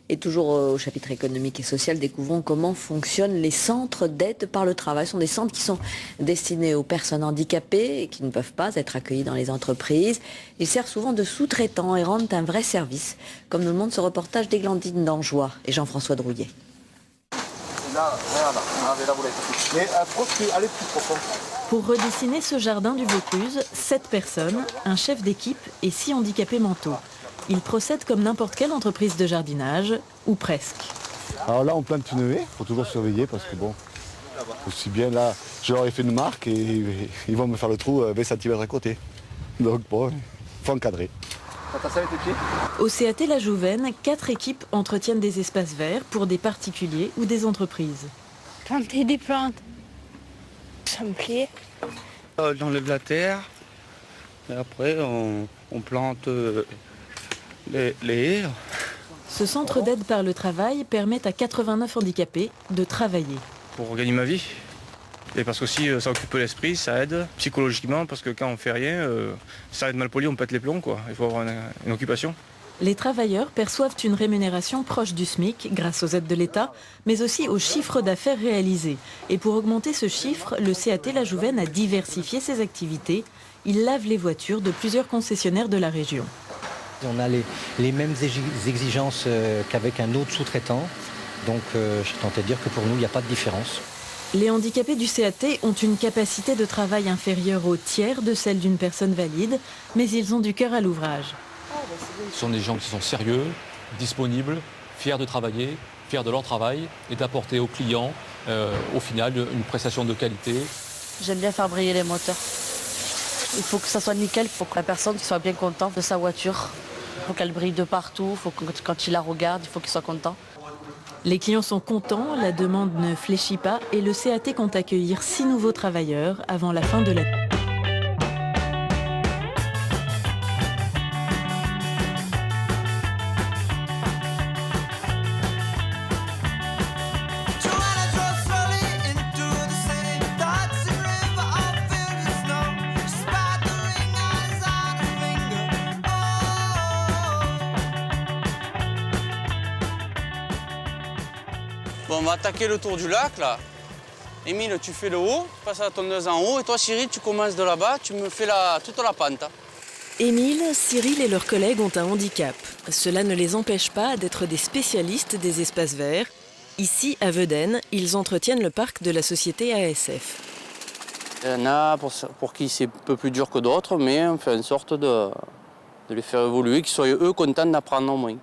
Et toujours au chapitre économique et social, découvrons comment fonctionnent les centres d'aide par le travail. Ce sont des centres qui sont destinés aux personnes handicapées et qui ne peuvent pas être accueillies dans les entreprises. Ils servent souvent de sous-traitants et rendent un vrai service, comme nous le montre ce reportage d'Églandine Dangeois et Jean-François Drouillet. Pour redessiner ce jardin du Vaucluse, 7 personnes, un chef d'équipe et 6 handicapés mentaux. Ils procèdent comme n'importe quelle entreprise de jardinage, ou presque. Alors là, on plante une haie, il faut toujours surveiller parce que bon, aussi bien là, je leur ai fait une marque et ils vont me faire le trou 20 cm à côté. Donc bon, il faut encadrer. Au CAT La Jouvaine, 4 équipes entretiennent des espaces verts pour des particuliers ou des entreprises. Planter des plantes, ça me plaît. On enlève la terre et après on plante les haies. Ce centre d'aide par le travail permet à 89 handicapés de travailler. Pour gagner ma vie. Et parce qu'aussi ça occupe l'esprit, ça aide psychologiquement parce que quand on fait rien, ça aide mal poli, on pète les plombs quoi. Il faut avoir une occupation. Les travailleurs perçoivent une rémunération proche du SMIC grâce aux aides de l'État, mais aussi au chiffre d'affaires réalisé. Et pour augmenter ce chiffre, le CAT La Jouvaine a diversifié ses activités. Il lave les voitures de plusieurs concessionnaires de la région. On a les mêmes exigences qu'avec un autre sous-traitant. Donc je tentais de dire que pour nous, il n'y a pas de différence. Les handicapés du CAT ont une capacité de travail inférieure au tiers de celle d'une personne valide, mais ils ont du cœur à l'ouvrage. Ce sont des gens qui sont sérieux, disponibles, fiers de travailler, fiers de leur travail et d'apporter aux clients, au final, une prestation de qualité. J'aime bien faire briller les moteurs. Il faut que ça soit nickel, il faut que la personne soit bien contente de sa voiture. Il faut qu'elle brille de partout, il faut que quand il la regarde, il faut qu'il soit content. Les clients sont contents, la demande ne fléchit pas et le CAT compte accueillir 6 nouveaux travailleurs avant la fin de l'année. Bon, on va attaquer le tour du lac, là. Émile, tu fais le haut, tu passes la tondeuse en haut. Et toi, Cyril, tu commences de là-bas, tu me fais toute la pente. Émile, Cyril et leurs collègues ont un handicap. Cela ne les empêche pas d'être des spécialistes des espaces verts. Ici, à Vedennes, ils entretiennent le parc de la société ASF. Il y en a pour qui c'est un peu plus dur que d'autres, mais on fait en sorte de les faire évoluer, qu'ils soient eux contents d'apprendre au moins.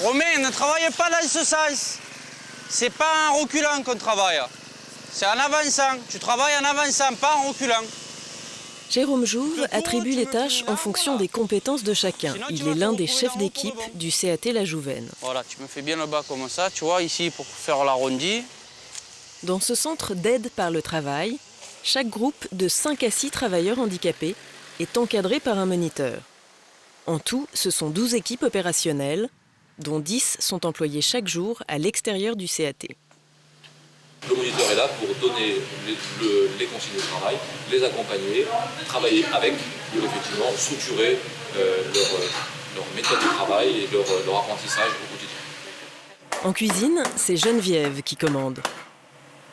Romain, ne travaillez pas dans ce sens. C'est pas en reculant qu'on travaille, c'est en avançant. Tu travailles en avançant, pas en reculant. Jérôme Jouve attribue les tâches en fonction des compétences de chacun. Il est l'un des chefs d'équipe du CAT La Jouvaine. Voilà, tu me fais bien le bas comme ça, tu vois, ici pour faire l'arrondi. Dans ce centre d'aide par le travail, chaque groupe de 5 à 6 travailleurs handicapés est encadré par un moniteur. En tout, ce sont 12 équipes opérationnelles, dont 10 sont employés chaque jour à l'extérieur du CAT. Le moniteur est là pour donner les consignes de travail, les accompagner, travailler avec, pour effectivement structurer leur méthode de travail et leur apprentissage au quotidien. En cuisine, c'est Geneviève qui commande.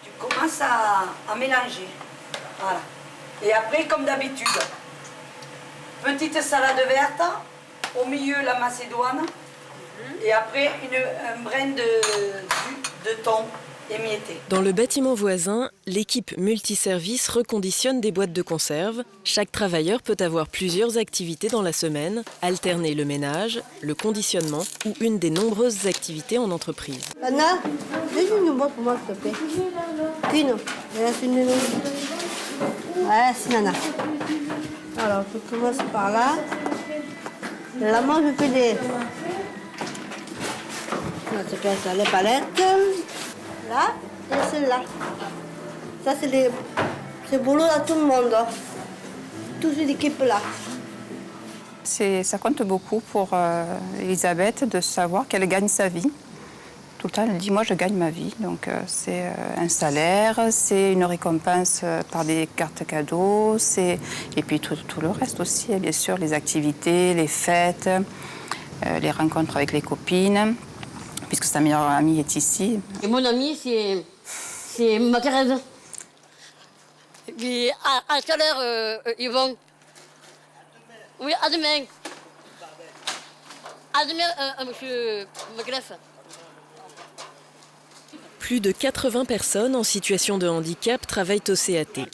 Tu commences à mélanger. Voilà. Et après, comme d'habitude, petite salade verte, au milieu la macédoine, et après un brin de thon émietté. Dans le bâtiment voisin, l'équipe multiservice reconditionne des boîtes de conserve. Chaque travailleur peut avoir plusieurs activités dans la semaine, alterner le ménage, le conditionnement ou une des nombreuses activités en entreprise. Anna, donne une boîte pour moi, s'il te plaît. Une. Il reste une. Voilà, c'est Nana. Alors, je commence par là. Là, moi, je fais des... Là, je fais ça, les palettes. Là, et celle-là. Ça, c'est boulot à tout le monde. Toute cette équipe-là. Ça compte beaucoup pour Elisabeth de savoir qu'elle gagne sa vie. Tout le temps, elle dit, moi, je gagne ma vie. Donc, c'est un salaire, c'est une récompense par des cartes cadeaux, et puis tout le reste aussi, bien sûr, les activités, les fêtes, les rencontres avec les copines. puisque sa meilleure amie est ici. Et mon ami, c'est ma Thérèse. Et puis, à quelle heure ils vont? Oui, à demain. À demain, monsieur Maclef. Plus de 80 personnes en situation de handicap travaillent au CAT.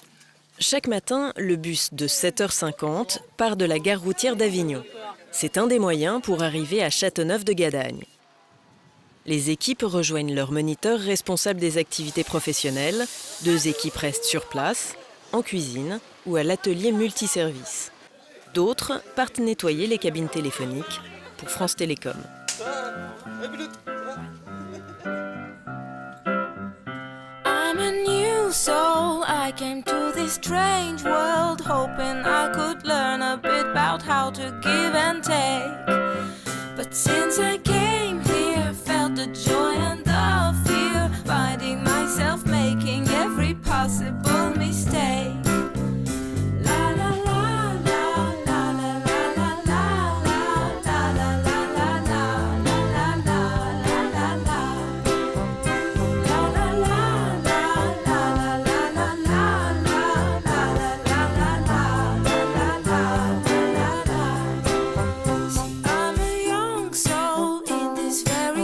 Chaque matin, le bus de 7h50 part de la gare routière d'Avignon. C'est un des moyens pour arriver à Châteauneuf-de-Gadagne. Les équipes rejoignent leurs moniteurs responsables des activités professionnelles. 2 équipes restent sur place, en cuisine ou à l'atelier multiservice. D'autres partent nettoyer les cabines téléphoniques pour France Télécom. I'm a new soul, I came to this strange world hoping I could learn a bit about how to give and take. But since I came here, felt the joy and the fear, finding myself making every possible mistake. La la la la la la la la la la la la la la la la la.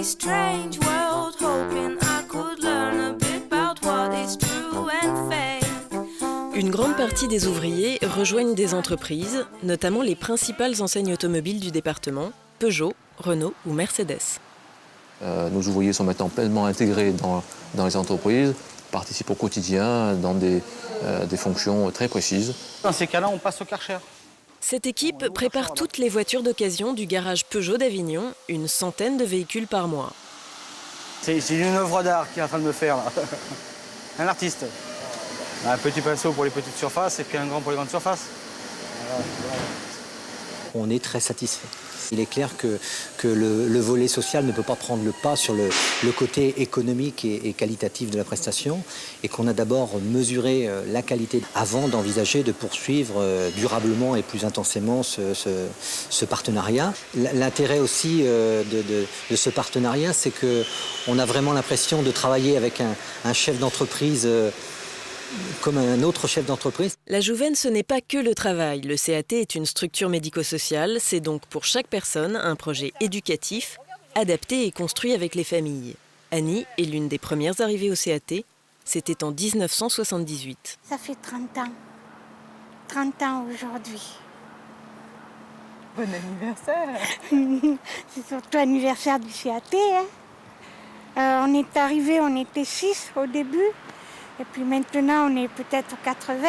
Strange world, hoping I could learn a bit about what is true and fake. Une grande partie des ouvriers rejoignent des entreprises, notamment les principales enseignes automobiles du département, Peugeot, Renault ou Mercedes. Nos ouvriers sont maintenant pleinement intégrés dans les entreprises, participent au quotidien dans des fonctions très précises. Dans ces cas-là, on passe au Karcher. Cette équipe prépare toutes les voitures d'occasion du garage Peugeot d'Avignon, une centaine de véhicules par mois. C'est une œuvre d'art qui est en train de me faire, là. Un artiste. Un petit pinceau pour les petites surfaces et puis un grand pour les grandes surfaces. Voilà. On est très satisfait. Il est clair que le volet social ne peut pas prendre le pas sur le côté économique et qualitatif de la prestation et qu'on a d'abord mesuré la qualité avant d'envisager de poursuivre durablement et plus intensément ce partenariat. L'intérêt aussi de ce partenariat, c'est qu'on a vraiment l'impression de travailler avec un chef d'entreprise comme un autre chef d'entreprise. La Jouven, ce n'est pas que le travail. Le CAT est une structure médico-sociale. C'est donc pour chaque personne un projet éducatif, adapté et construit avec les familles. Annie est l'une des premières arrivées au CAT. C'était en 1978. Ça fait 30 ans. 30 ans aujourd'hui. Bon anniversaire. C'est surtout l'anniversaire du CAT. Hein. On est arrivés, on était 6 au début. Et puis maintenant, on est peut-être 80.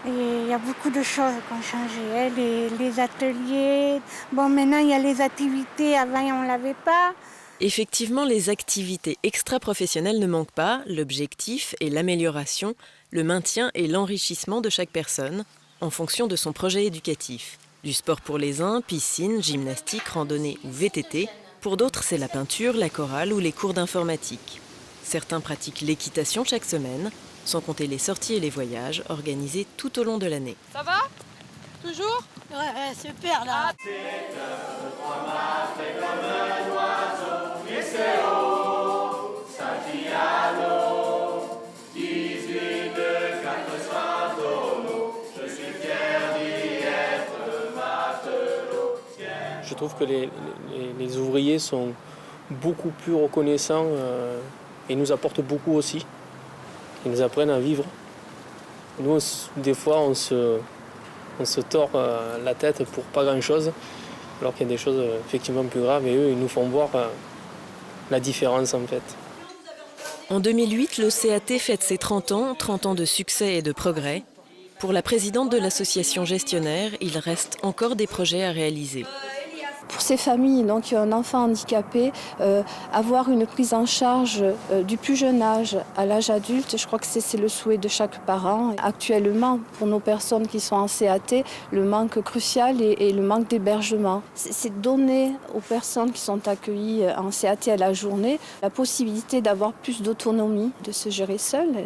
Et il y a beaucoup de choses qui ont changé. Hein. Les ateliers. Bon, maintenant, il y a les activités. Avant, on ne l'avait pas. Effectivement, les activités extra-professionnelles ne manquent pas. L'objectif est l'amélioration, le maintien et l'enrichissement de chaque personne en fonction de son projet éducatif. Du sport pour les uns, piscine, gymnastique, randonnée ou VTT. Pour d'autres, c'est la peinture, la chorale ou les cours d'informatique. Certains pratiquent l'équitation chaque semaine, sans compter les sorties et les voyages organisés tout au long de l'année. Ça va? Toujours? Ouais, super là. Je trouve que les ouvriers sont beaucoup plus reconnaissants et nous apportent beaucoup aussi. Ils nous apprennent à vivre. Nous, des fois, on se tord la tête pour pas grand-chose, alors qu'il y a des choses effectivement plus graves et eux, ils nous font voir la différence en fait. En 2008, le CAT fête ses 30 ans de succès et de progrès. Pour la présidente de l'association gestionnaire, il reste encore des projets à réaliser. Pour ces familles donc, qui ont un enfant handicapé, avoir une prise en charge du plus jeune âge à l'âge adulte, je crois que c'est le souhait de chaque parent. Actuellement, pour nos personnes qui sont en CAT, le manque crucial est le manque d'hébergement. C'est donner aux personnes qui sont accueillies en CAT à la journée la possibilité d'avoir plus d'autonomie, de se gérer seules.